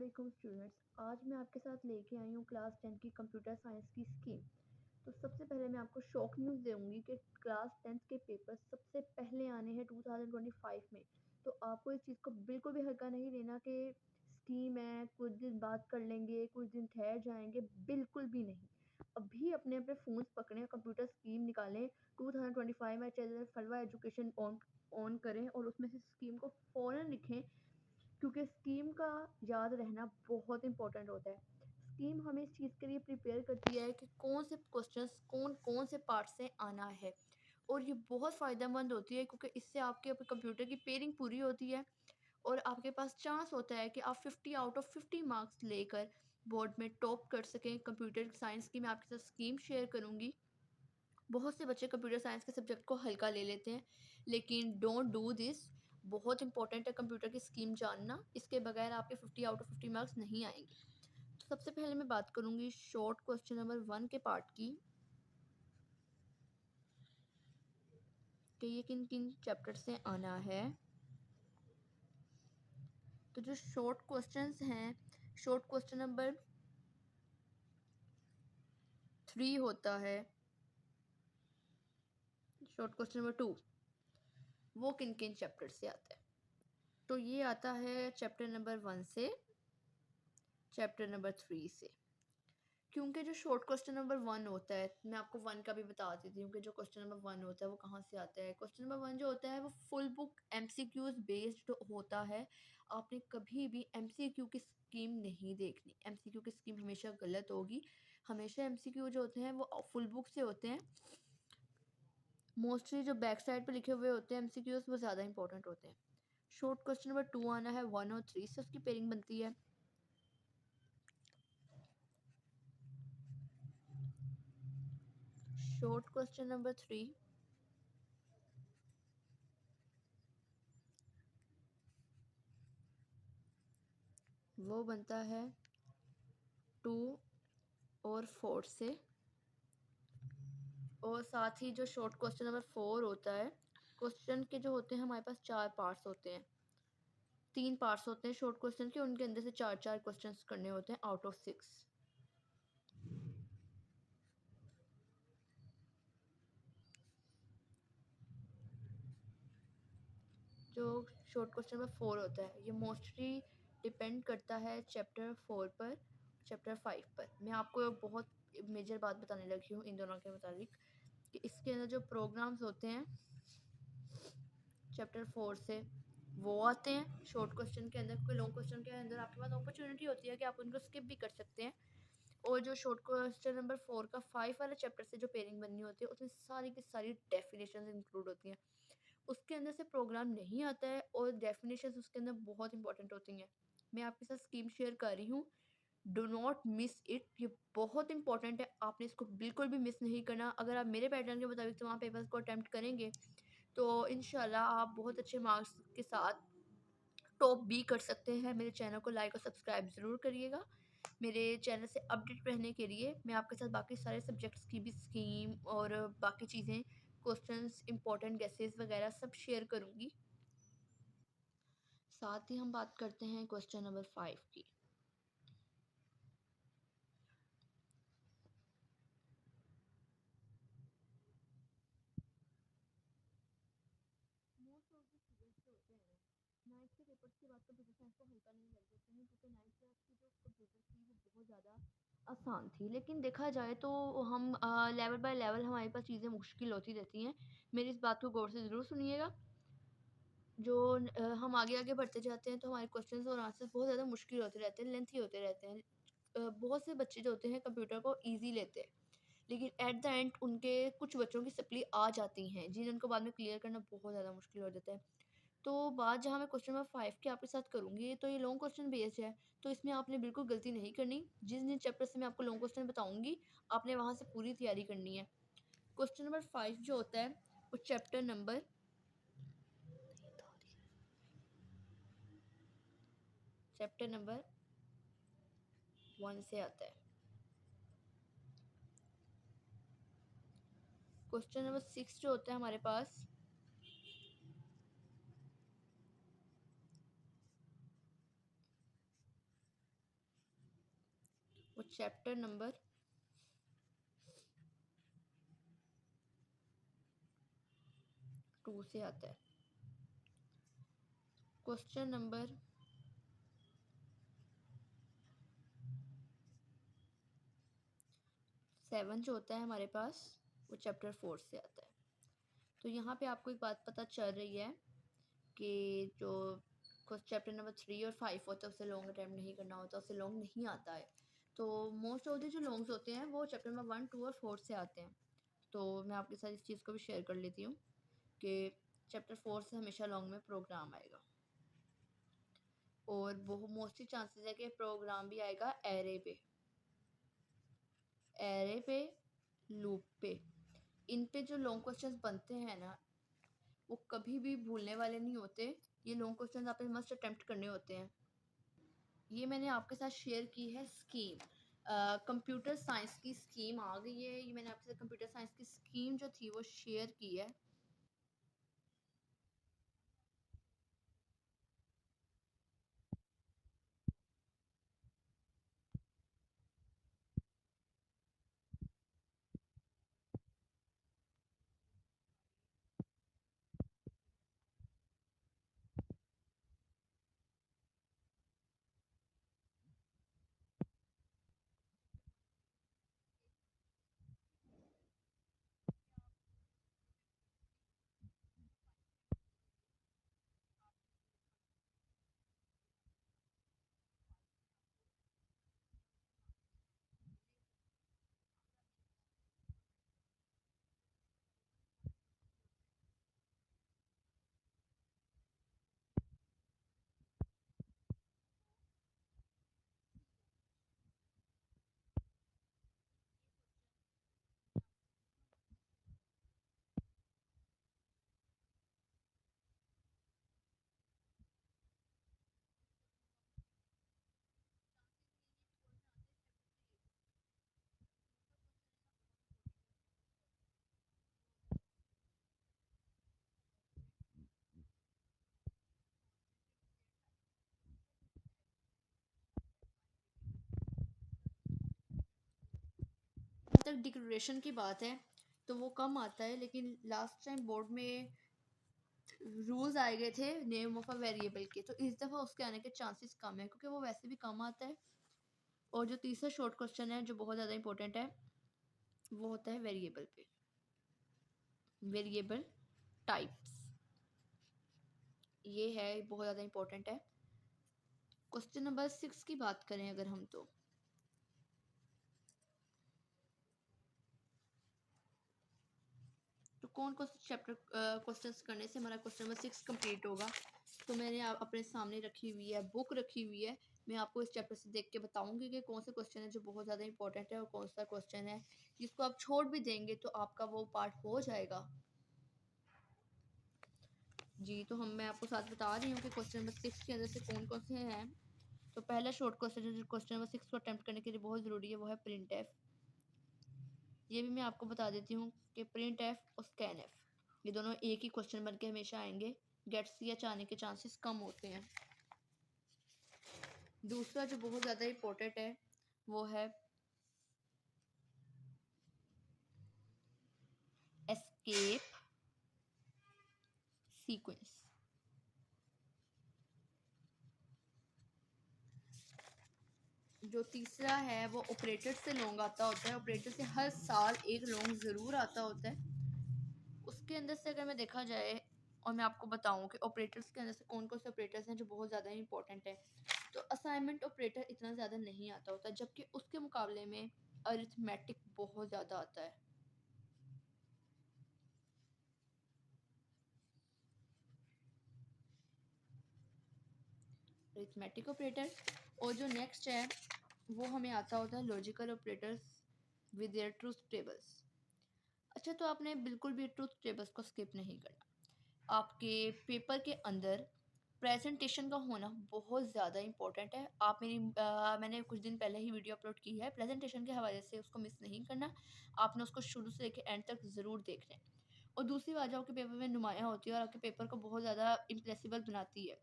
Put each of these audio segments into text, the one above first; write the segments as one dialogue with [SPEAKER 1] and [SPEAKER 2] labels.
[SPEAKER 1] वालेकुम स्टूडेंट्स। आज मैं आपके साथ लेके आई हूँ क्लास 10 की कंप्यूटर साइंस की स्कीम। तो सबसे पहले मैं आपको शॉक न्यूज़ दूंगी कि क्लास 10 के पेपर सबसे पहले आने हैं 2025 में। तो आपको इस चीज़ को बिल्कुल भी हल्का नहीं लेना कि स्कीम है, कुछ दिन बात कर लेंगे, कुछ दिन ठहर जाएंगे, बिल्कुल भी नहीं। अभी अपने अपने फ़ोन्स पकड़ें, कंप्यूटर स्कीम निकालें 2025 में, चाहे फलवा एजुकेशन ऑन ऑन करें और उसमें से स्कीम को फ़ौरन लिखें, क्योंकि स्कीम का याद रहना बहुत इंपॉर्टेंट होता है। स्कीम हमें इस चीज़ के लिए प्रिपेयर करती है कि कौन से क्वेश्चंस कौन कौन से पार्ट से आना है, और ये बहुत फ़ायदेमंद होती है क्योंकि इससे आपके कंप्यूटर की पेयरिंग पूरी होती है और आपके पास चांस होता है कि आप 50 आउट ऑफ 50 मार्क्स लेकर बोर्ड में टॉप कर सकें। कंप्यूटर साइंस की मैं आपके साथ स्कीम शेयर करूँगी। बहुत से बच्चे कंप्यूटर साइंस के सब्जेक्ट को हल्का ले लेते हैं, लेकिन डोंट डू दिस। बहुत इंपॉर्टेंट है कंप्यूटर की स्कीम जानना, इसके बगैर आपके 50 आउट ऑफ 50 मार्क्स नहीं आएंगे। तो सबसे पहले मैं बात करूंगी शॉर्ट क्वेश्चन नंबर 1 के पार्ट की, कि ये किन किन चैप्टर से आना है। तो जो शॉर्ट क्वेश्चंस हैं, शॉर्ट क्वेश्चन नंबर 3 होता है, शॉर्ट क्वेश्चन नंबर 2 वो किन किन चैप्टर से आता है। तो ये आता है चैप्टर नंबर 1 से, चैप्टर नंबर 3 से। क्योंकि जो शॉर्ट क्वेश्चन नंबर 1 होता है, मैं आपको 1 का भी बता देती हूँ कि जो क्वेश्चन नंबर 1 होता है वो कहाँ से आता है। क्वेश्चन नंबर 1 जो होता है वो फुल बुक एमसीक्यूज बेस्ड होता है। आपने कभी भी एमसीक्यू की स्कीम नहीं देखनी, एमसीक्यू की स्कीम हमेशा गलत होगी। हमेशा एमसीक्यू जो होते हैं वो फुल बुक से होते हैं। मोस्टली जो बैक साइड पर लिखे हुए होते हैं एमसीक्यूज वो ज़्यादा इंपॉर्टेंट होते हैं। शॉर्ट क्वेश्चन नंबर 2 आना है 1 और 3 से, उसकी पेयरिंग बनती है। शॉर्ट क्वेश्चन नंबर 3 वो बनता है 2 और 4 से। और साथ ही जो शॉर्ट क्वेश्चन नंबर 4 होता है, क्वेश्चन के जो होते हैं हमारे पास 4 पार्ट्स होते हैं, 3 पार्ट्स होते हैं शॉर्ट क्वेश्चन के, उनके अंदर से 4 क्वेश्चंस करने होते हैं आउट ऑफ 6। जो शॉर्ट क्वेश्चन नंबर 4 होता है ये मोस्टली डिपेंड करता है चैप्टर 4 पर, चैप्टर 5 पर। मैं आपको बहुत मेजर बात बताने लगी हूँ इन दोनों के मुताबिक, कि इसके अंदर जो प्रोग्राम्स होते हैं चैप्टर 4 से वो आते हैं शॉर्ट क्वेश्चन के अंदर। कोई लॉन्ग क्वेश्चन के अंदर आपके पास अपॉर्चुनिटी होती है कि आप उनको स्किप भी कर सकते हैं। और जो शॉर्ट क्वेश्चन नंबर 4 का 5 वाले चैप्टर से जो पेयरिंग बननी होती है उसमें सारी की सारी डेफिनेशन इंक्लूड होती हैं। उसके अंदर से प्रोग्राम नहीं आता है और डेफिनेशन उसके अंदर बहुत इंपॉर्टेंट होती हैं। मैं आपके साथ स्कीम शेयर कर रही हूँ, डो नॉट मिस इट। ये बहुत इंपॉर्टेंट है, आपने इसको बिल्कुल भी मिस नहीं करना। अगर आप मेरे पैटर्न के मुताबिक तमाम पेपर्स को अटैम्प्ट करेंगे तो इंशाल्लाह आप बहुत अच्छे मार्क्स के साथ टॉप भी कर सकते हैं। मेरे चैनल को लाइक और सब्सक्राइब ज़रूर करिएगा। मेरे चैनल से अपडेट रहने के लिए मैं आपके साथ बाकी सारे सब्जेक्ट्स की भी स्कीम और बाकी चीज़ें, क्वेश्चंस, इंपॉर्टेंट गेसेस वगैरह सब शेयर करूँगी। साथ ही हम बात करते हैं क्वेश्चन नंबर 5 की। मोस्ट ऑफ द स्टूडेंट्स जो होते हैं नाइन्थ के पेपर्स के बाद कंप्यूटर साइंस को हल्का नहीं लग देते हैं, क्योंकि नाइन्थ क्लास की जो कंप्यूटर थी वो बहुत ज़्यादा आसान थी। लेकिन देखा जाए तो हम लेवल बाय लेवल हमारे पास चीज़ें मुश्किल होती रहती हैं। मेरी इस बात को गौर से ज़रूर सुनिएगा। जो हम आगे आगे बढ़ते जाते हैं तो हमारे क्वेश्चंस और आंसर्स बहुत ज़्यादा मुश्किल होते रहते हैं, लेंथी होते रहते हैं। बहुत से बच्चे जो होते हैं कंप्यूटर को ईजी लेते हैं, लेकिन एट द एंड उनके कुछ बच्चों की सप्ली आ जाती हैं जिन्हें उनको बाद में क्लियर करना बहुत ज़्यादा मुश्किल हो जाता है। तो बात जहाँ मैं क्वेश्चन नंबर 5 की आपके साथ करूँगी, तो ये लॉन्ग क्वेश्चन बेस्ड है, तो इसमें आपने बिल्कुल गलती नहीं करनी। जिस जिन चैप्टर से मैं आपको लॉन्ग क्वेश्चन बताऊँगी आपने वहाँ से पूरी तैयारी करनी है। क्वेश्चन नंबर 5 जो होता है वो चैप्टर नंबर 1 से आता है। क्वेश्चन नंबर 6 जो होता है हमारे पास चैप्टर नंबर 2 से आता है। क्वेश्चन नंबर 7 जो होता है हमारे पास वो चैप्टर 4 से आता है। तो यहाँ पे आपको एक बात पता चल रही है कि जो चैप्टर नंबर 3 और 5 होता है उससे लॉन्ग अटैम्प्ट नहीं करना होता, उससे लॉन्ग नहीं आता है। तो मोस्ट ऑफ द जो लॉन्ग्स होते हैं वो चैप्टर नंबर 1, 2 और 4 से आते हैं। तो मैं आपके साथ इस चीज़ को भी शेयर कर लेती हूँ कि चैप्टर 4 से हमेशा लॉन्ग में प्रोग्राम आएगा, और वो मोस्टली चांसेस है कि प्रोग्राम भी आएगा एरे पे, लूप पे। इन पे जो लॉन्ग क्वेश्चंस बनते हैं ना वो कभी भी भूलने वाले नहीं होते। ये लॉन्ग क्वेश्चंस आपने मस्ट अटेम्प्ट करने होते हैं। ये मैंने आपके साथ शेयर की है स्कीम, कंप्यूटर साइंस की स्कीम आ गई है। ये मैंने आपके साथ कंप्यूटर साइंस की स्कीम जो थी वो शेयर की है। तक डिक्लेरेशन की बात है तो वो कम आता है, लेकिन लास्ट टाइम बोर्ड में रूल्स आए गए थे नेम ऑफ अ वेरिएबल के, तो इस दफ़ा उसके आने के चांसेस कम है क्योंकि वो वैसे भी कम आता है। और जो तीसरा शॉर्ट क्वेश्चन है जो बहुत ज़्यादा इंपॉर्टेंट है वो होता है वेरिएबल पे, वेरिएबल टाइप्स। ये है बहुत ज़्यादा इंपॉर्टेंट है। क्वेश्चन नंबर 6 की बात करें अगर हम, तो कौन कौन से चैप्टर क्वेश्चंस करने से हमारा क्वेश्चन नंबर 6 कंप्लीट होगा। तो मैंने अपने सामने रखी हुई है, बुक रखी हुई है। मैं आपको इस चैप्टर से देख के बताऊंगी कि कौन सा क्वेश्चन है जो बहुत ज़्यादा इंपॉर्टेंट है और कौन सा क्वेश्चन है जिसको आप छोड़ भी देंगे तो आपका वो पार्ट हो जाएगा। जी, तो मैं आपको साथ बता रही हूँ कि क्वेश्चन नंबर 6 के अंदर से कौन कौन से हैं। तो पहला शॉर्ट क्वेश्चन जो क्वेश्चन नंबर 6 को अटेम्प्ट करने के लिए बहुत ज़रूरी है वो है प्रिंट एफ। ये भी मैं आपको बता देती हूँ कि प्रिंट एफ और स्कैन एफ ये दोनों एक ही क्वेश्चन बन के हमेशा आएंगे। गेट सी एच आने के चांसेस कम होते हैं। दूसरा जो बहुत ज़्यादा इम्पोर्टेंट है वो है एस्केप सीक्वेंस। जो तीसरा है वो ऑपरेटर से लॉन्ग आता होता है। ऑपरेटर से हर साल एक लॉन्ग ज़रूर आता होता है। उसके अंदर से अगर मैं देखा जाए और मैं आपको बताऊं कि ऑपरेटर्स के अंदर से कौन कौन से ऑपरेटर्स हैं जो बहुत ज़्यादा इंपॉर्टेंट है, तो असाइनमेंट ऑपरेटर इतना ज़्यादा नहीं आता होता, जबकि उसके मुकाबले में अरिथमेटिक बहुत ज़्यादा आता है। अरिथमेटिक ऑपरेटर, और जो नेक्स्ट है वो हमें आता होता है logical operators with their truth tables. अच्छा, तो आपने बिल्कुल भी ट्रूथ टेबल्स को स्किप नहीं करना। आपके पेपर के अंदर प्रेजेंटेशन का होना बहुत ज़्यादा इंपॉर्टेंट है। आप मैंने कुछ दिन पहले ही वीडियो अपलोड की है प्रेजेंटेशन के हवाले से, उसको मिस नहीं करना। आपने उसको शुरू से लेकर एंड तक ज़रूर देखना है। और दूसरी बात जो आपके पेपर में नुमायाँ होती है और आपके पेपर को बहुत ज़्यादा इम्प्रेसिबल बनाती है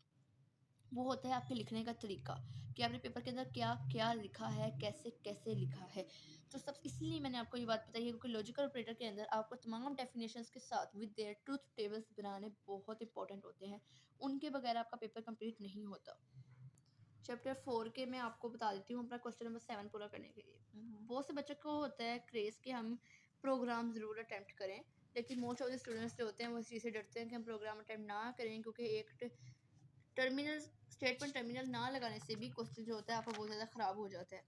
[SPEAKER 1] वो होता है आपके लिखने का तरीका, कि आपने पेपर के अंदर क्या क्या लिखा है, कैसे कैसे लिखा है। तो सब इसलिए मैंने आपको ये बात बताई है, क्योंकि लॉजिकल ऑपरेटर के अंदर आपको तमाम डेफिनेशंस के साथ विद देयर ट्रूथ टेबल्स बनाने बहुत इंपॉर्टेंट होते हैं। उनके बगैर आपका पेपर कंप्लीट नहीं होता। चैप्टर 4 के मैं आपको बता देती हूँ अपना क्वेश्चन नंबर 7 पूरा करने के लिए। बहुत से बच्चों को होता है क्रेज़ कि हम प्रोग्राम ज़रूर अटैम्प्ट करें, लेकिन मोस्ट ऑफ द स्टूडेंट्स जो होते हैं वो इस चीज़ से डरते हैं कि हम प्रोग्राम अटैम्प्ट ना करें, क्योंकि एक टर्मिनल स्टेटमेंट टर्मिनल ना लगाने से भी क्वेश्चन जो होता है आपका बहुत ज़्यादा ख़राब हो जाता है।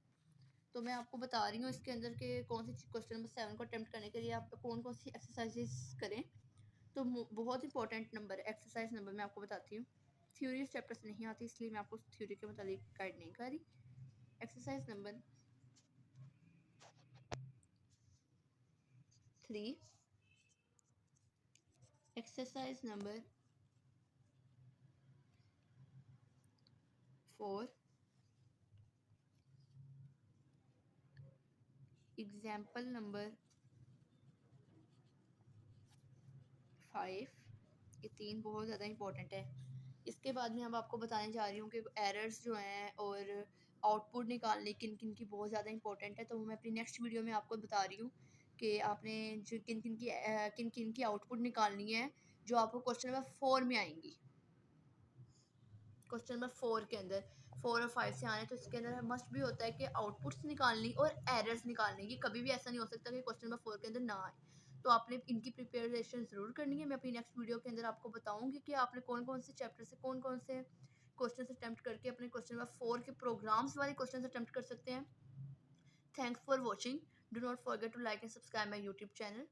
[SPEAKER 1] तो मैं आपको बता रही हूँ इसके अंदर के कौन सी क्वेश्चन नंबर 7 को अटैम्प्ट करने के लिए आप कौन कौन सी एक्सरसाइजेस करें। तो बहुत इंपॉर्टेंट नंबर एक्सरसाइज नंबर मैं आपको बताती हूँ। थ्योरी इस चैप्टर से नहीं आती, इसलिए मैं आपको थ्योरी के मुताबिक गाइड नहीं कर रही। Exercise number 3, exercise number 4, example number 5। ये 3 बहुत ज़्यादा इंपॉर्टेंट है। इसके बाद में अब आपको बताने जा रही हूँ कि एरर्स जो हैं और आउटपुट निकालने किन किन की बहुत ज़्यादा इंपॉर्टेंट है। तो मैं अपनी नेक्स्ट वीडियो में आपको बता रही हूँ कि आपने जो किन किन की आउटपुट निकालनी है, जो आपको क्वेश्चन नंबर 4 में आएंगी। क्वेश्चन नंबर 4 के अंदर 4 और 5 से आने, तो इसके अंदर मस्ट भी होता है कि आउटपुट्स निकालनी और एरर्स निकालनी। ये कभी भी ऐसा नहीं हो सकता कि क्वेश्चन नंबर 4 के अंदर ना आए। तो आपने इनकी प्रिपरेशन ज़रूर करनी है। मैं अपनी नेक्स्ट वीडियो के अंदर आपको बताऊंगी कि आपने कौन कौन से चैप्टर से कौन कौन से क्वेश्चन अटैम्प्ट करके अपने क्वेश्चन नंबर 4 के प्रोग्राम्स वाले क्वेश्चन अटैम्प्ट कर सकते हैं। Thanks for watching. Do not forget to like and subscribe my YouTube channel.